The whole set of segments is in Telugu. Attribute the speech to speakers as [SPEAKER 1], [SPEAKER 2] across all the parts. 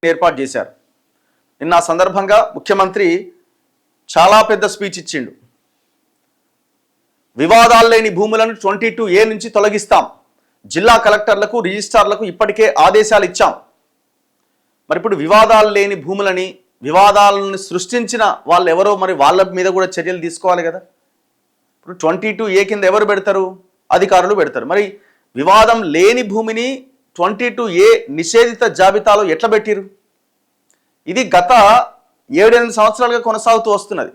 [SPEAKER 1] ఏర్పాటు చేశారు. నిన్న ఆ సందర్భంగా ముఖ్యమంత్రి చాలా పెద్ద స్పీచ్ ఇచ్చిండు. వివాదాలు లేని భూములను 22A నుంచి తొలగిస్తాం, జిల్లా కలెక్టర్లకు రిజిస్ట్రార్లకు ఇప్పటికే ఆదేశాలు ఇచ్చాం. మరి ఇప్పుడు వివాదాలు లేని భూములని, వివాదాలను సృష్టించిన వాళ్ళు ఎవరో, మరి వాళ్ళ మీద కూడా చర్యలు తీసుకోవాలి కదా. ఇప్పుడు 22A కింద ఎవరు పెడతారు? అధికారులు పెడతారు. మరి వివాదం లేని భూమిని 22A నిషేధిత జాబితాలో ఎట్లా పెట్టిరు? ఇది గత 7-8 సంవత్సరాలుగా కొనసాగుతూ వస్తున్నది.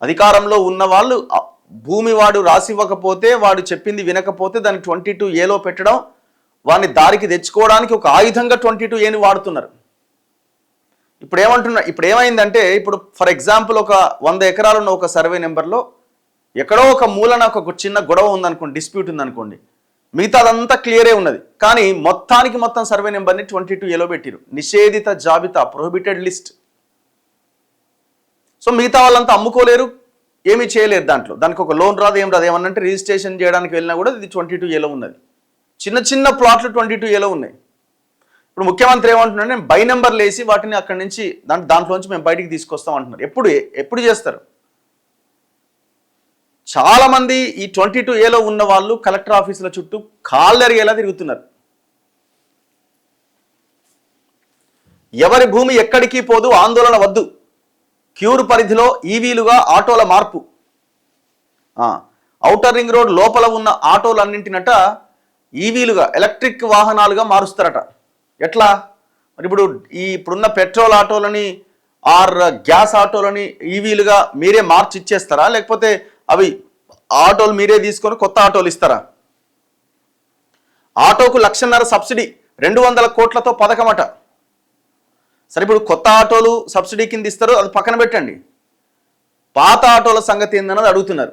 [SPEAKER 1] అధికారంలో ఉన్న వాళ్ళు భూమి వాడు రాసివ్వకపోతే, వాడు చెప్పింది వినకపోతే దాన్ని 22Aలో పెట్టడం, వాడిని దారికి తెచ్చుకోవడానికి ఒక ఆయుధంగా 22Aని వాడుతున్నారు. ఇప్పుడు ఏమైందంటే, ఇప్పుడు ఫర్ ఎగ్జాంపుల్ ఒక 100 ఎకరాలు ఉన్న ఒక సర్వే నెంబర్లో ఎక్కడో ఒక మూలన ఒక చిన్న గొడవ ఉందనుకోండి, డిస్ప్యూట్ ఉందనుకోండి, మిగతాదంతా క్లియరే ఉన్నది. కానీ మొత్తం సర్వే నెంబర్ని 22Aలో పెట్టిరు, నిషేధిత జాబితా, ప్రొహిబిటెడ్ లిస్ట్. సో మిగతా వాళ్ళంతా అమ్ముకోలేరు, ఏమీ చేయలేరు. దానికి ఒక లోన్ రాదు, ఏం రాదు. ఏమన్నంటే రిజిస్ట్రేషన్ చేయడానికి వెళ్ళినా కూడా ఇది 22Aలో ఉన్నది. చిన్న ప్లాట్లు 22Aలో ఉన్నాయి. ఇప్పుడు ముఖ్యమంత్రి ఏమంటున్నాడు, నేను బై నెంబర్లు వేసి వాటిని అక్కడి నుంచి దాంట్లోంచి మేము బయటికి తీసుకొస్తాం అంటున్నారు. ఎప్పుడు చేస్తారు? చాలామంది ఈ 22Aలో ఉన్న వాళ్ళు కలెక్టర్ ఆఫీసుల చుట్టూ కాళ్ళెరిగేలా తిరుగుతున్నారు. ఎవరి భూమి ఎక్కడికి పోదు, ఆందోళన వద్దు, క్యూర్ పరిధిలో ఈవీలుగా ఆటోల మార్పు. ఔటర్ రింగ్ రోడ్ లోపల ఉన్న ఆటోలన్నింటినట ఈవీలుగా, ఎలక్ట్రిక్ వాహనాలుగా మారుస్తారట. ఎట్లా మరి? ఇప్పుడున్న పెట్రోల్ ఆటోలని ఆర్ గ్యాస్ ఆటోలని ఈవీలుగా మీరే మార్చి ఇచ్చేస్తారా, లేకపోతే అవి ఆటోలు మీరే తీసుకొని కొత్త ఆటోలు ఇస్తారా? ఆటోకు 1.5 లక్షల సబ్సిడీ, 200 కోట్లతో పథకమట. సరే, ఇప్పుడు కొత్త ఆటోలు సబ్సిడీ కింద ఇస్తారు, అది పక్కన పెట్టండి. పాత ఆటోల సంగతి ఏందన్నది అడుగుతున్నారు.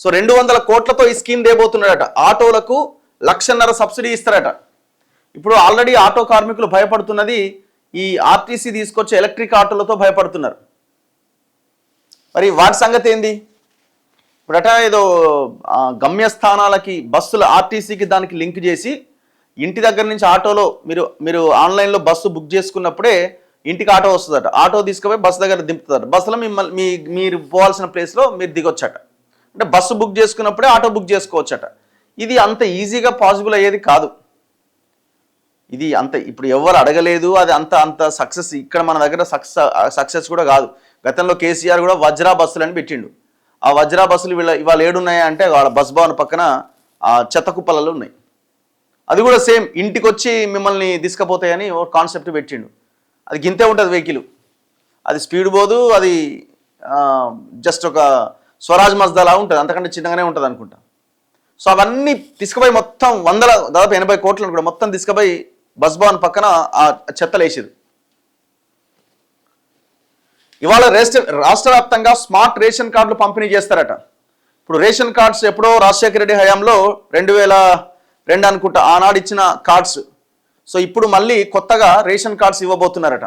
[SPEAKER 1] సో 200 కోట్లతో ఈ స్కీమ్ దేబోతున్నాడట. ఆటోలకు 1.5 లక్షల సబ్సిడీ ఇస్తారట. ఇప్పుడు ఆల్రెడీ ఆటో కార్మికులు భయపడుతున్నది ఈ ఆర్టీసీ తీసుకొచ్చే ఎలక్ట్రిక్ ఆటోలతో భయపడుతున్నారు. మరి వాటి సంగతి ఏంది? ఇప్పుడట ఏదో గమ్యస్థానాలకి బస్సులు ఆర్టీసీకి దానికి లింక్ చేసి, ఇంటి దగ్గర నుంచి ఆటోలో మీరు ఆన్లైన్లో బస్సు బుక్ చేసుకున్నప్పుడే ఇంటికి ఆటో వస్తుందట. ఆటో తీసుకుపోయి బస్సు దగ్గర దింపుతుందట. బస్సులో మీరు పోవాల్సిన ప్లేస్లో మీరు దిగొచ్చట. అంటే బస్సు బుక్ చేసుకున్నప్పుడే ఆటో బుక్ చేసుకోవచ్చట. ఇది అంత ఈజీగా పాసిబుల్ అయ్యేది కాదు. ఇది ఇప్పుడు ఎవరు అడగలేదు, అది అంత సక్సెస్ ఇక్కడ మన దగ్గర సక్సెస్ కూడా కాదు. గతంలో కేసీఆర్ కూడా వజ్రా బస్సులు అని పెట్టిండు. ఆ వజ్రా బస్సులు ఇవాళ ఏడున్నాయా అంటే వాళ్ళ బస్ భవన్ పక్కన ఆ చెత్త కుప్పలలో ఉన్నాయి. అది కూడా సేమ్ ఇంటికి వచ్చి మిమ్మల్ని తీసుకుపోతాయని ఒక కాన్సెప్ట్ పెట్టిండు. అది గింతే ఉంటుంది వెహికల్, అది స్పీడ్ పోదు, అది జస్ట్ ఒక స్వరాజ్ మజ్దాలా ఉంటుంది, అంతకంటే చిన్నగానే ఉంటుంది అనుకుంటా. సో అవన్నీ తీసుకుపోయి మొత్తం దాదాపు 80 కోట్లు అనుకుంటా, మొత్తం తీసుకుపోయి బస్ భవన్ పక్కన ఆ చెత్తలు వేసారు. ఇవాళ రాష్ట్ర వ్యాప్తంగా స్మార్ట్ రేషన్ కార్డులు పంపిణీ చేస్తారట. ఇప్పుడు రేషన్ కార్డ్స్ ఎప్పుడో రాజశేఖర రెడ్డి హయాంలో 2002 అనుకుంటా ఆనాడు ఇచ్చిన కార్డ్స్. సో ఇప్పుడు మళ్ళీ కొత్తగా రేషన్ కార్డ్స్ ఇవ్వబోతున్నారట.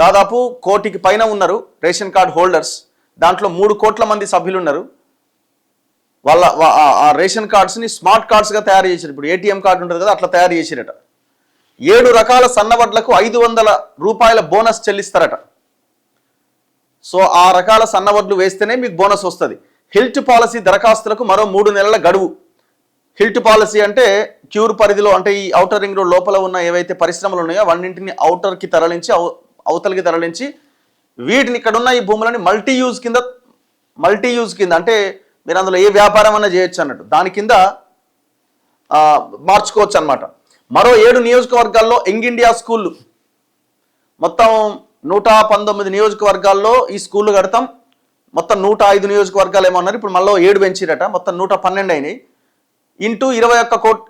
[SPEAKER 1] దాదాపు 1 కోటికి పైన ఉన్నారు రేషన్ కార్డ్ హోల్డర్స్. దాంట్లో 3 కోట్ల మంది సభ్యులు ఉన్నారు. వాళ్ళ ఆ రేషన్ కార్డ్స్ని స్మార్ట్ కార్డ్స్గా తయారు చేశారు. ఇప్పుడు ఏటీఎం కార్డు ఉంటుంది కదా, అట్లా తయారు చేసిరట. 7 రకాల సన్నవడ్లకు 500 రూపాయల బోనస్ చెల్లిస్తారట. సో ఆ రకాల సన్నవడ్లు వేస్తేనే మీకు బోనస్ వస్తుంది. హిల్ట్ పాలసీ దరఖాస్తులకు మరో 3 నెలల గడువు. హిల్ట్ పాలసీ అంటే క్యూర్ పరిధిలో, అంటే ఈ ఔటర్ రింగ్ రోడ్ లోపల ఉన్న ఏవైతే పరిశ్రమలు ఉన్నాయో అవన్నింటిని అవుటర్కి తరలించి, అవతలకి తరలించి, వీటిని ఇక్కడ ఉన్న ఈ భూములని మల్టీ యూజ్ కింద అంటే మీరు అందులో ఏ వ్యాపారం అన్నా చేయొచ్చు అన్నట్టు, దాని కింద మార్చుకోవచ్చు అనమాట. మరో 7 నియోజకవర్గాల్లో యంగ్ ఇండియా స్కూళ్ళు, మొత్తం 119 నియోజకవర్గాల్లో ఈ స్కూళ్ళు కడతాం. మొత్తం 105 నియోజకవర్గాలు ఏమన్నారు, ఇప్పుడు మళ్ళీ 7 పెంచిరట, మొత్తం 112 అయినాయి. ఇంటూ 21 కోట్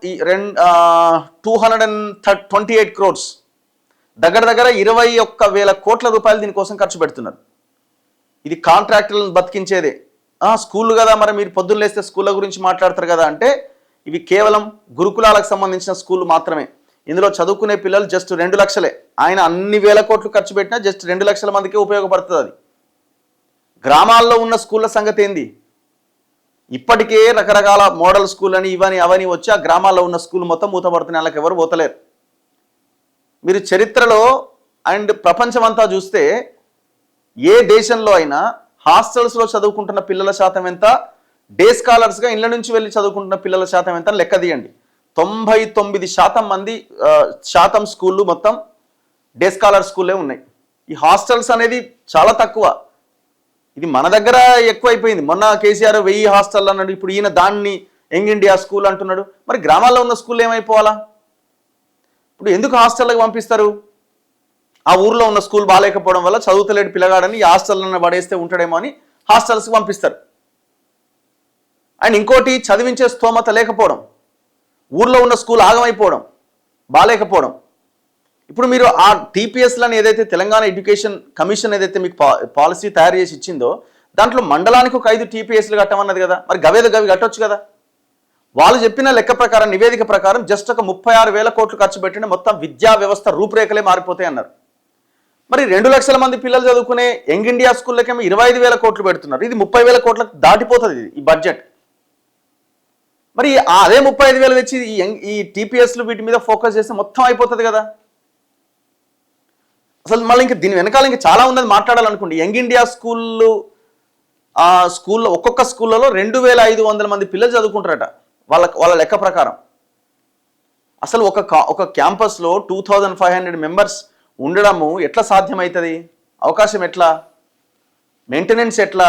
[SPEAKER 1] 228 crores, దగ్గర 21,000 కోట్ల రూపాయలు దీనికోసం ఖర్చు పెడుతున్నారు. ఇది కాంట్రాక్టులను బతికించేదే. స్కూళ్ళు కదా, మరి మీరు పొద్దున్న లేస్తే స్కూళ్ళ గురించి మాట్లాడతారు కదా అంటే, ఇవి కేవలం గురుకులాలకు సంబంధించిన స్కూళ్ళు మాత్రమే. ఇందులో చదువుకునే పిల్లలు జస్ట్ 2 లక్షలే. ఆయన అన్ని వేల కోట్లు ఖర్చు పెట్టినా జస్ట్ 2 లక్షల మందికి ఉపయోగపడుతుంది. అది గ్రామాల్లో ఉన్న స్కూళ్ళ సంగతి ఏంది? ఇప్పటికే రకరకాల మోడల్ స్కూల్ అని అవని వచ్చి ఆ గ్రామాల్లో ఉన్న స్కూల్ మొత్తం మూతపడుతున్న వాళ్ళకి ఎవరు పోతలేరు. మీరు చరిత్రలో అండ్ ప్రపంచమంతా చూస్తే ఏ దేశంలో అయినా హాస్టల్స్లో చదువుకుంటున్న పిల్లల శాతం ఎంత, డే స్కాలర్స్గా ఇళ్ళ నుంచి వెళ్ళి చదువుకుంటున్న పిల్లల శాతం ఎంత లెక్క తీయండి. 99% మంది శాతం స్కూళ్ళు మొత్తం డే స్కాలర్ స్కూల్లే ఉన్నాయి. ఈ హాస్టల్స్ అనేది చాలా తక్కువ. ఇది మన దగ్గర ఎక్కువైపోయింది. మొన్న కేసీఆర్ 1000 హాస్టల్ అన్నాడు, ఇప్పుడు ఈయన దాన్ని యంగ్ ఇండియా స్కూల్ అంటున్నాడు. మరి గ్రామాల్లో ఉన్న స్కూల్ ఏమైపోవాలా? ఇప్పుడు ఎందుకు హాస్టల్కి పంపిస్తారు? ఆ ఊర్లో ఉన్న స్కూల్ బాగాలేకపోవడం వల్ల చదువుతలేడు పిల్లగాడని ఈ హాస్టల్లో పడేస్తే ఉంటాడేమో అని హాస్టల్స్కి పంపిస్తారు. అండ్ ఇంకోటి, చదివించే స్తోమత లేకపోవడం, ఊర్లో ఉన్న స్కూల్ ఆగమైపోవడం, బాగాలేకపోవడం. ఇప్పుడు మీరు ఆ టీపీఎస్లను ఏదైతే తెలంగాణ ఎడ్యుకేషన్ కమిషన్ ఏదైతే మీకు పాలసీ తయారు చేసి ఇచ్చిందో దాంట్లో మండలానికి ఒక 5 టీపీఎస్లు కట్టమన్నది కదా, మరి గవి కట్టొచ్చు కదా. వాళ్ళు చెప్పిన లెక్క ప్రకారం, నివేదిక ప్రకారం జస్ట్ ఒక 36,000 కోట్లు ఖర్చు పెట్టిన మొత్తం విద్యా వ్యవస్థ రూపురేఖలే మారిపోతాయి అన్నారు. మరి 2 లక్షల మంది పిల్లలు చదువుకునే యంగ్ ఇండియా స్కూళ్ళకేమో 25,000 కోట్లు పెడుతున్నారు. ఇది 30,000 కోట్లకు దాటిపోతుంది ఈ బడ్జెట్. మరి అదే 35,000 తెచ్చి ఈ టీపీఎస్లు వీటి మీద ఫోకస్ చేస్తే మొత్తం అయిపోతుంది కదా. అసలు మళ్ళీ ఇంకా దీని వెనకాల ఇంకా చాలా ఉన్నది మాట్లాడాలనుకోండి. యంగ్ ఇండియా స్కూల్లో ఒక్కొక్క స్కూళ్ళలో 2,500 మంది పిల్లలు చదువుకుంటారట వాళ్ళ లెక్క ప్రకారం. అసలు ఒక క్యాంపస్లో 2,500 మెంబర్స్ ఉండడము ఎట్లా సాధ్యమవుతుంది? అవకాశం ఎట్లా? మెయింటెనెన్స్ ఎట్లా?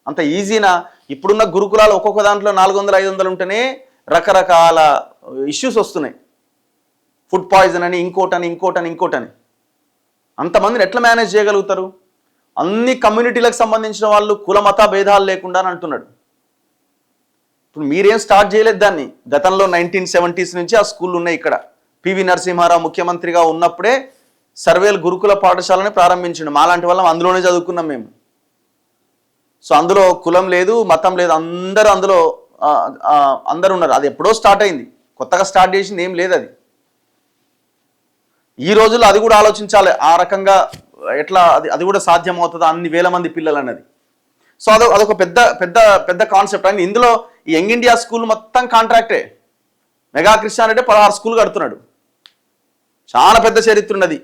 [SPEAKER 1] అంత ఈజీనా? ఇప్పుడున్న గురుకులాలు ఒక్కొక్క దాంట్లో 400-500 ఉంటేనే రకరకాల ఇష్యూస్ వస్తున్నాయి. ఫుడ్ పాయిజన్ అని, ఇంకోటని. అంతమందిని ఎట్లా మేనేజ్ చేయగలుగుతారు? అన్ని కమ్యూనిటీలకు సంబంధించిన వాళ్ళు కుల మత భేదాలు లేకుండా అని అంటున్నాడు. ఇప్పుడు మీరేం స్టార్ట్ చేయలేదు దాన్ని. గతంలో 1970s నుంచి ఆ స్కూళ్ళు ఉన్నాయి ఇక్కడ. పివి నరసింహారావు ముఖ్యమంత్రిగా ఉన్నప్పుడే సర్వేలు గురుకుల పాఠశాలని ప్రారంభించిండు. మాలాంటి వాళ్ళం అందులోనే చదువుకున్నాం మేము. సో అందులో కులం లేదు, మతం లేదు, అందరూ ఉన్నారు. అది ఎప్పుడో స్టార్ట్ అయింది, కొత్తగా స్టార్ట్ చేసింది ఏం లేదు అది. ఈ రోజుల్లో అది కూడా ఆలోచించాలి, ఆ రకంగా ఎట్లా అది కూడా సాధ్యమవుతుందా అన్ని వేల మంది పిల్లలు అన్నది. సో అదొక పెద్ద పెద్ద పెద్ద కాన్సెప్ట్. అండ్ ఇందులో ఈ యంగ్ ఇండియా స్కూల్ మొత్తం కాంట్రాక్టే. మెగా కృష్ణారెడ్డి 16 స్కూల్ కడుతున్నాడు. చాలా పెద్ద చరిత్ర ఉన్నది.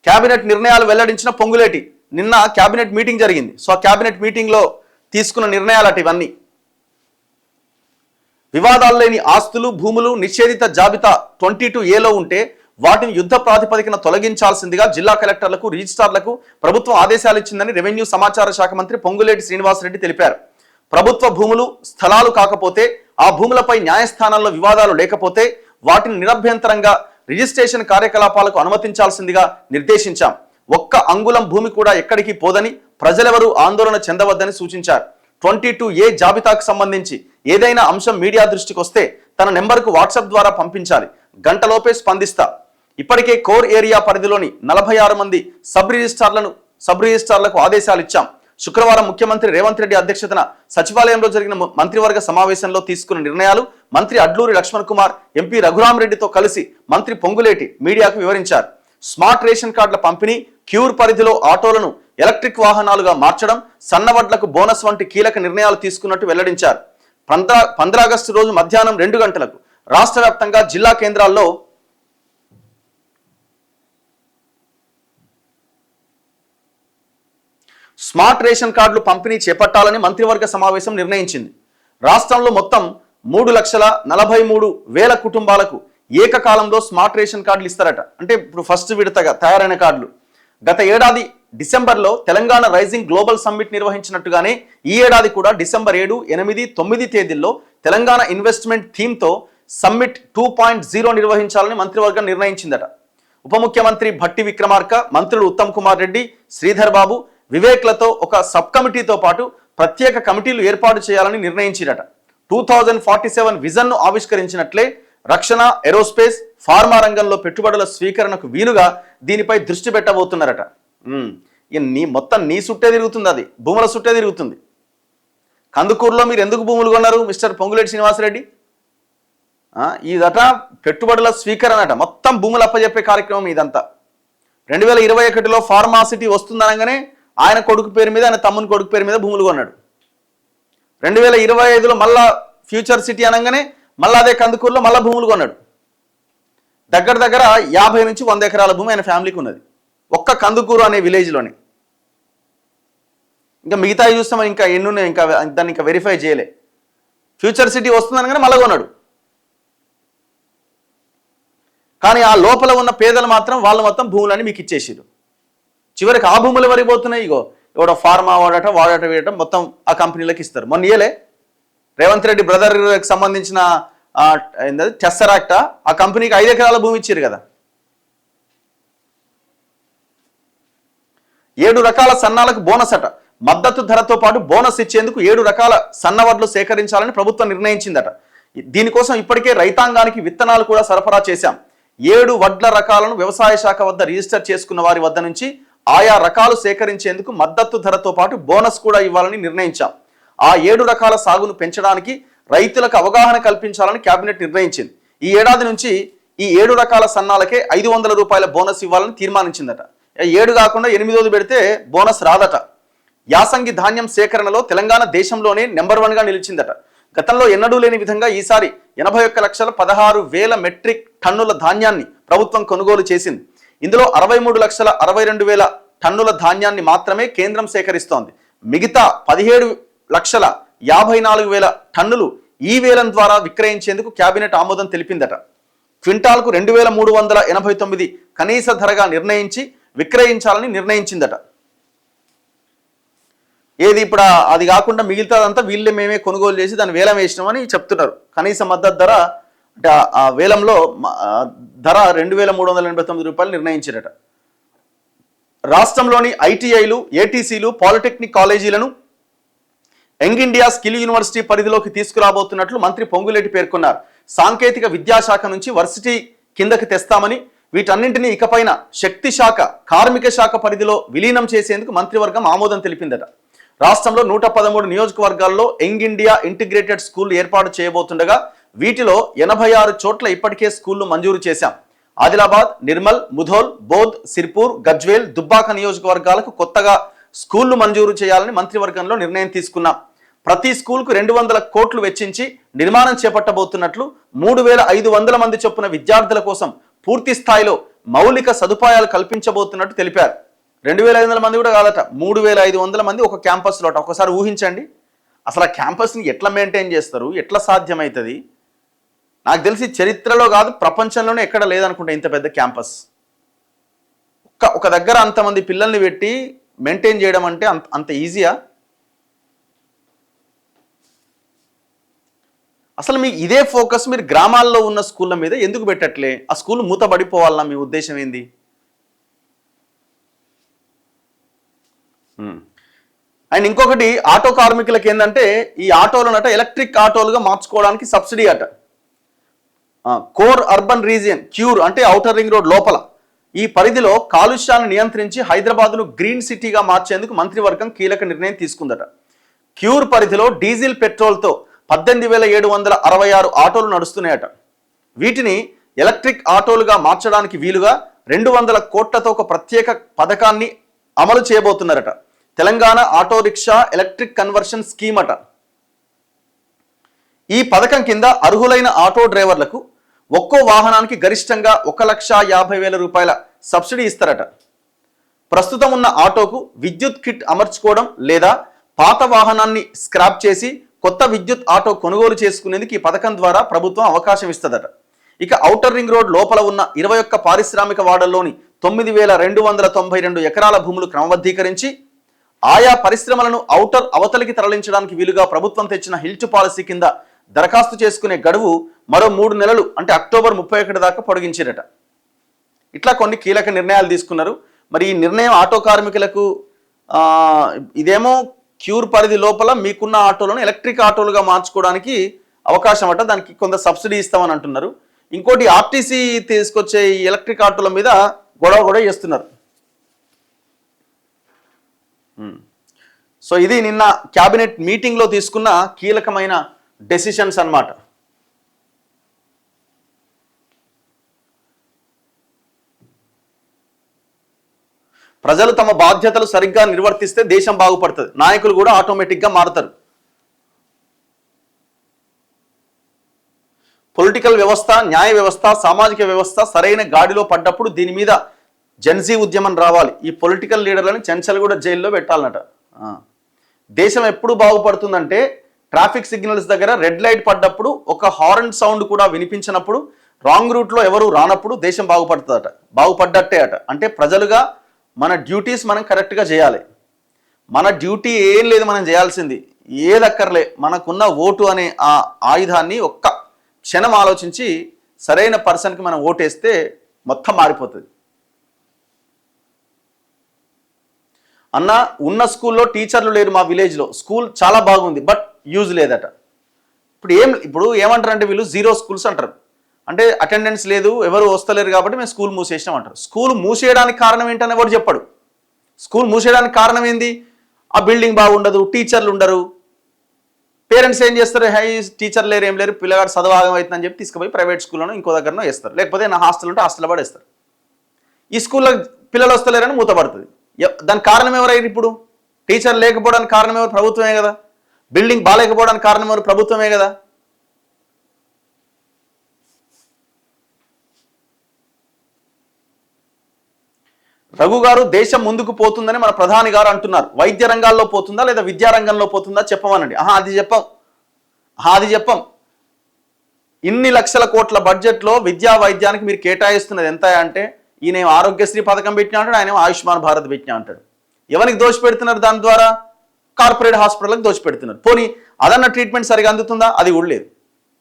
[SPEAKER 1] క్యాబినెట్ నిర్ణయాలు వెల్లడించిన పొంగులేటి. నిన్న క్యాబినెట్ మీటింగ్ జరిగింది. సో ఆ క్యాబినెట్ మీటింగ్లో తీసుకున్న నిర్ణయాలట ఇవన్నీ. వివాదాలు లేని ఆస్తులు, భూములు నిషేధిత జాబితా 22A ఉంటే వాటిని యుద్ధ ప్రాతిపదికన తొలగించాల్సిందిగా జిల్లా కలెక్టర్లకు, రిజిస్ట్రార్లకు ప్రభుత్వం ఆదేశాలు ఇచ్చిందని రెవెన్యూ సమాచార శాఖ మంత్రి పొంగులేటి శ్రీనివాసరెడ్డి తెలిపారు. ప్రభుత్వ భూములు, స్థలాలు కాకపోతే, ఆ భూములపై న్యాయస్థానాల్లో వివాదాలు లేకపోతే వాటిని నిరభ్యంతరంగా రిజిస్ట్రేషన్ కార్యకలాపాలకు అనుమతించాల్సిందిగా నిర్దేశించాం. ఒక్క అంగుళం భూమి కూడా ఎక్కడికి పోదని, ప్రజలెవరూ ఆందోళన చెందవద్దని సూచించారు. 22A జాబితాకు సంబంధించి ఏదైనా అంశం మీడియా దృష్టికి వస్తే తన నెంబర్కు వాట్సాప్ ద్వారా పంపించాలి, గంటలోపే స్పందిస్తా. ఇప్పటికే కోర్ ఏరియా పరిధిలోని 46 మంది సబ్ రిజిస్ట్రార్లకు ఆదేశాలు ఇచ్చాం. శుక్రవారం ముఖ్యమంత్రి రేవంత్ రెడ్డి అధ్యక్షతన సచివాలయంలో జరిగిన మంత్రివర్గ సమావేశంలో తీసుకున్న నిర్ణయాలు మంత్రి అడ్లూరి లక్ష్మణ్ కుమార్, ఎంపీ రఘురామరెడ్డితో కలిసి మంత్రి పొంగులేటి మీడియాకు వివరించారు. స్మార్ట్ రేషన్ కార్డుల పంపిణీ, క్యూర్ పరిధిలో ఆటోలను ఎలక్ట్రిక్ వాహనాలుగా మార్చడం, సన్నవడ్లకు బోనస్ వంటి కీలక నిర్ణయాలు తీసుకున్నట్టు వెల్లడించారు. 15 ఆగస్టు రోజు మధ్యాహ్నం 2 గంటలకు రాష్ట్ర వ్యాప్తంగా జిల్లా కేంద్రాల్లో స్మార్ట్ రేషన్ కార్డులు పంపిణీ చేపట్టాలని మంత్రివర్గ సమావేశం నిర్ణయించింది. రాష్ట్రంలో మొత్తం 3,43,000 కుటుంబాలకు ఏకకాలంలో స్మార్ట్ రేషన్ కార్డులు ఇస్తారట. అంటే ఇప్పుడు ఫస్ట్ విడతగా తయారైన కార్డులు. గత ఏడాది డిసెంబర్లో తెలంగాణ రైజింగ్ గ్లోబల్ సమ్మిట్ నిర్వహించినట్టుగానే ఈ ఏడాది కూడా డిసెంబర్ 7, 8, 9 తేదీల్లో తెలంగాణ ఇన్వెస్ట్మెంట్ థీమ్తో సమ్మిట్ 2.0 నిర్వహించాలని మంత్రివర్గం నిర్ణయించిందట. ఉప ముఖ్యమంత్రి భట్టి విక్రమార్క, మంత్రులు ఉత్తమ్ కుమార్ రెడ్డి, శ్రీధర్ బాబు, వివేక్లతో ఒక సబ్ కమిటీతో పాటు ప్రత్యేక కమిటీలు ఏర్పాటు చేయాలని నిర్ణయించిరట. 2047 విజన్ను ఆవిష్కరించినట్లే రక్షణ, ఏరోస్పేస్, ఫార్మా రంగంలో పెట్టుబడుల స్వీకరణకు వీలుగా దీనిపై దృష్టి పెట్టబోతున్నారట. మొత్తం నీ చుట్టే తిరుగుతుంది, అది భూముల చుట్టే తిరుగుతుంది. కందుకూరులో మీరు ఎందుకు భూములు కొన్నారు మిస్టర్ పొంగులేటి శ్రీనివాసరెడ్డి? ఇదట పెట్టుబడుల స్వీకరణ అట, మొత్తం భూములు అప్పచెప్పే కార్యక్రమం ఇదంతా. 2021లో ఫార్మాసిటీ వస్తుందనగానే ఆయన కొడుకు పేరు మీద, ఆయన తమ్ముని కొడుకు పేరు మీద భూములు కొన్నాడు. 2025లో మళ్ళా ఫ్యూచర్ సిటీ అనగానే మళ్ళీ అదే కందుకూరులో మళ్ళీ భూములు కొన్నాడు. దగ్గర దగ్గర 50 నుంచి 100 ఎకరాల భూమి ఆయన ఫ్యామిలీకి ఉన్నది, ఒక్క కందుకూరు అనే విలేజ్లోనే. ఇంకా మిగతా చూస్తాం, ఇంకా ఎన్ని ఉన్నాయి, ఇంకా దాన్ని ఇంకా వెరిఫై చేయలే. ఫ్యూచర్ సిటీ వస్తుందని కానీ మళ్ళా కొన్నాడు. కానీ ఆ లోపల ఉన్న పేదలు మాత్రం వాళ్ళు మొత్తం భూములని మీకు ఇచ్చేసారు. చివరికి ఆ భూములు వరకు పోతున్నాయి. ఇగో ఎవడో ఫార్మా వాడట వేయటం మొత్తం ఆ కంపెనీలకు ఇస్తారు. మొన్న ఇయలే రేవంత్ రెడ్డి బ్రదర్కి సంబంధించిన టెస్సరాక్ట్ ఆ కంపెనీకి 5 ఎకరాల భూమి ఇచ్చారు కదా. 7 రకాల సన్నాలకు బోనస్ అట. మద్దతు ధరతో పాటు బోనస్ ఇచ్చేందుకు 7 రకాల సన్నవడ్లు సేకరించాలని ప్రభుత్వం నిర్ణయించిందట. దీనికోసం ఇప్పటికే రైతాంగానికి విత్తనాలు కూడా సరఫరా చేశాం. 7 వడ్ల రకాలను వ్యవసాయ శాఖ వద్ద రిజిస్టర్ చేసుకున్న వారి వద్ద నుంచి ఆయా రకాలు సేకరించేందుకు మద్దతు ధరతో పాటు బోనస్ కూడా ఇవ్వాలని నిర్ణయించాం. ఆ 7 రకాల సాగును పెంచడానికి రైతులకు అవగాహన కల్పించాలని కేబినెట్ నిర్ణయించింది. ఈ ఏడాది నుంచి ఈ 7 రకాల సన్నాలకే 500 రూపాయల బోనస్ ఇవ్వాలని తీర్మానించిందట. 7 కాకుండా 8வது పెడితే బోనస్ రాదట. యాసంగి ధాన్యం సేకరణలో తెలంగాణ దేశంలోనే నెంబర్ 1గా నిలిచిందట. గతంలో ఎన్నడూ లేని విధంగా ఈసారి 81,16,000 మెట్రిక్ టన్నుల ధాన్యాన్ని ప్రభుత్వం కొనుగోలు చేసింది. ఇందులో 63,62,000 టన్నుల ధాన్యాన్ని మాత్రమే కేంద్రం సేకరిస్తోంది. మిగతా 17,54,000 టన్నులు ఈ వేలం ద్వారా విక్రయించేందుకు కేబినెట్ ఆమోదం తెలిపిందట. క్వింటాల్కు 2,389 కనీస ధరగా నిర్ణయించి విక్రయించాలని నిర్ణయించిందట. ఏది ఇప్పుడు అది కాకుండా మిగతాదంతా వీళ్ళే మేమే కొనుగోలు చేసి దాన్ని వేలం వేసినామని చెప్తున్నారు. కనీస మద్దతు ధర అంటే ఆ వేలంలో ధర 2,389 రూపాయలు నిర్ణయించారట. రాష్ట్రంలోని ఐటీఐలు, ఏటీసీలు, పాలిటెక్నిక్ కాలేజీలను యంగ్ ఇండియా స్కిల్ యూనివర్సిటీ పరిధిలోకి తీసుకురాబోతున్నట్లు మంత్రి పొంగులేటి పేర్కొన్నారు. సాంకేతిక విద్యాశాఖ నుంచి వర్సిటీ కిందకి తెస్తామని, వీటన్నింటినీ ఇకపైన శక్తి శాఖ, కార్మిక శాఖ పరిధిలో విలీనం చేసేందుకు మంత్రివర్గం ఆమోదం తెలిపిందట. రాష్ట్రంలో 113 నియోజకవర్గాల్లో యంగ్ ఇండియా ఇంటిగ్రేటెడ్ స్కూల్ ఏర్పాటు చేయబోతుండగా వీటిలో 86 చోట్ల ఇప్పటికే స్కూళ్లు మంజూరు చేశాం. ఆదిలాబాద్, నిర్మల్, ముధోల్, బోధ్, సిర్పూర్, గజ్వేల్, దుబ్బాక నియోజకవర్గాలకు కొత్తగా స్కూళ్లు మంజూరు చేయాలని మంత్రివర్గంలో నిర్ణయం తీసుకున్నాం. ప్రతి స్కూల్కు 200 కోట్లు వెచ్చించి నిర్మాణం చేపట్టబోతున్నట్లు, 3,500 మంది చొప్పున విద్యార్థుల కోసం పూర్తి స్థాయిలో మౌలిక సదుపాయాలు కల్పించబోతున్నట్టు తెలిపారు. 2,500 మంది కూడా కాదట, 3,500 మంది ఒక క్యాంపస్లో అట. ఒకసారి ఊహించండి, అసలు ఆ క్యాంపస్ని ఎట్లా మెయింటైన్ చేస్తారు, ఎట్లా సాధ్యమవుతుంది? నాకు తెలిసి చరిత్రలో కాదు ప్రపంచంలోనే ఎక్కడ లేదనుకుంటా ఇంత పెద్ద క్యాంపస్. ఒక దగ్గర అంతమంది పిల్లల్ని పెట్టి మెయింటైన్ చేయడం అంటే అంత ఈజీయా? అసలు మీ ఇదే ఫోకస్ మీరు గ్రామాల్లో ఉన్న స్కూళ్ళ మీద ఎందుకు పెట్టట్లే? ఆ స్కూల్ మూతబడిపోవాలన్నా మీ ఉద్దేశం ఏంది? అండ్ ఇంకొకటి, ఆటో కార్మికులకి ఏంటంటే ఈ ఆటోలనట ఎలక్ట్రిక్ ఆటోలుగా మార్చుకోవడానికి సబ్సిడీ అట. కోర్ అర్బన్ రీజియన్ క్యూర్ అంటే ఔటర్ రింగ్ రోడ్ లోపల ఈ పరిధిలో కాలుష్యాన్ని నియంత్రించి హైదరాబాద్ను గ్రీన్ సిటీగా మార్చేందుకు మంత్రివర్గం కీలక నిర్ణయం తీసుకుందట. క్యూర్ పరిధిలో డీజిల్, పెట్రోల్తో 18,766 ఆటోలు నడుస్తున్నాయట. వీటిని ఎలక్ట్రిక్ ఆటోలుగా మార్చడానికి వీలుగా 200 కోట్లతో ఒక ప్రత్యేక పథకాన్ని అమలు చేయబోతున్నారట. Telangana auto rickshaw electric conversion scheme అట. ఈ పథకం కింద అర్హులైన ఆటో డ్రైవర్లకు ఒక్కో వాహనానికి గరిష్టంగా 1,50,000 రూపాయల సబ్సిడీ ఇస్తారట. ప్రస్తుతం ఉన్న ఆటోకు విద్యుత్ కిట్ అమర్చుకోవడం లేదా పాత వాహనాన్ని స్క్రాప్ చేసి కొత్త విద్యుత్ ఆటో కొనుగోలు చేసుకునేందుకు ఈ పథకం ద్వారా ప్రభుత్వం అవకాశం ఇస్తుందట. ఇక ఔటర్ రింగ్ రోడ్ లోపల ఉన్న 21 పారిశ్రామిక వాడల్లోని 9,292 ఎకరాల భూములు క్రమబద్ధీకరించి ఆయా పరిశ్రమలను ఔటర్ అవతలికి తరలించడానికి వీలుగా ప్రభుత్వం తెచ్చిన హిల్ట్ పాలసీ కింద దరఖాస్తు చేసుకునే గడువు మరో 3 నెలలు అంటే అక్టోబర్ 31 దాకా పొడిగించారట. ఇట్లా కొన్ని కీలక నిర్ణయాలు తీసుకున్నారు. మరి ఈ నిర్ణయం ఆటో కార్మికులకు ఇదేమో క్యూర్ పరిధి లోపల మీకున్న ఆటోలను ఎలక్ట్రిక్ ఆటోలుగా మార్చుకోవడానికి అవకాశం అట. దానికి కొంత సబ్సిడీ ఇస్తామని అంటున్నారు. ఇంకోటి, ఆర్టీసీ తీసుకొచ్చే ఈ ఎలక్ట్రిక్ ఆటోల మీద గొడవ కూడా చేస్తున్నారు. సో ఇది నిన్న క్యాబినెట్ మీటింగ్లో తీసుకున్న కీలకమైన డెసిషన్స్ అన్నమాట. ప్రజలు తమ బాధ్యతలు సరిగ్గా నిర్వర్తిస్తే దేశం బాగుపడుతుంది, నాయకులు కూడా ఆటోమేటిక్గా మారుతారు. పొలిటికల్ వ్యవస్థ, న్యాయ వ్యవస్థ, సామాజిక వ్యవస్థ సరైన గాడిలో పడ్డప్పుడు దీని మీద జెన్జీ ఉద్యమం రావాలి. ఈ పొలిటికల్ లీడర్లను చెంచల్గూడ జైల్లో పెట్టాలన్నట. దేశం ఎప్పుడు బాగుపడుతుందంటే ట్రాఫిక్ సిగ్నల్స్ దగ్గర రెడ్ లైట్ పడ్డప్పుడు ఒక హార్న్ సౌండ్ కూడా వినిపించినప్పుడు, రాంగ్ రూట్లో ఎవరు రానప్పుడు దేశం బాగుపడుతుందట, బాగుపడ్డట్టే అట. అంటే ప్రజలుగా మన డ్యూటీస్ మనం కరెక్ట్గా చేయాలి. మన డ్యూటీ ఏం లేదు, మనం చేయాల్సింది ఏదక్కర్లే, మనకున్న ఓటు అనే ఆ ఆయుధాన్ని ఒక్క క్షణం ఆలోచించి సరైన పర్సన్కి మనం ఓటేస్తే మొత్తం మారిపోతుంది. అన్న ఉన్న స్కూల్లో టీచర్లు లేరు, మా విలేజ్లో స్కూల్ చాలా బాగుంది బట్ యూజ్ లేదట. ఇప్పుడు ఏమంటారంటే వీళ్ళు జీరో స్కూల్స్ అంటారు. అంటే అటెండెన్స్ లేదు, ఎవరు వస్తలేరు కాబట్టి మేము స్కూల్ మూసేసినాం అంటారు. స్కూల్ మూసేయడానికి కారణం ఏంటనే వాడు చెప్పాడు. స్కూల్ మూసేయడానికి కారణం ఏంది? ఆ బిల్డింగ్ బాగుండదు, టీచర్లు ఉండరు. పేరెంట్స్ ఏం చేస్తారు, హై టీచర్ లేరు, ఏం లేరు, పిల్లగాడు చదవాగం అవుతుందని చెప్పి తీసుకుపోయి ప్రైవేట్ స్కూల్లోనో ఇంకో దగ్గరనో వేస్తారు. లేకపోతే నా హాస్టల్ ఉంటే హాస్టల్లో పడేస్తారు. ఈ స్కూల్లో పిల్లలు వస్తలేరని మూతపడుతుంది. దానికి కారణం ఎవరైనా? ఇప్పుడు టీచర్ లేకపోవడానికి కారణం ఎవరు? ప్రభుత్వమే కదా. బిల్డింగ్ బాగాలేకపోవడానికి కారణం ఎవరు? ప్రభుత్వమే కదా. రఘు గారు, దేశం ముందుకు పోతుందని మన ప్రధాని గారు అంటున్నారు. వైద్య రంగాల్లో పోతుందా లేదా విద్యారంగంలో పోతుందా చెప్పమనండి. అది చెప్పం. ఇన్ని లక్షల కోట్ల బడ్జెట్లో విద్యా వైద్యానికి మీరు కేటాయిస్తున్నది ఎంత అంటే, ఈయన ఆరోగ్యశ్రీ పథకం పెట్టినా అంటాడు, ఆయన ఆయుష్మాన్ భారత్ పెట్టినా అంటాడు. ఎవరికి దోషపెడుతున్నారు? దాని ద్వారా కార్పొరేట్ హాస్పిటల్కి దోషపెడుతున్నారు. పోనీ అదన్న ట్రీట్మెంట్ సరిగా అందుతుందా? అది కూడా లేదు.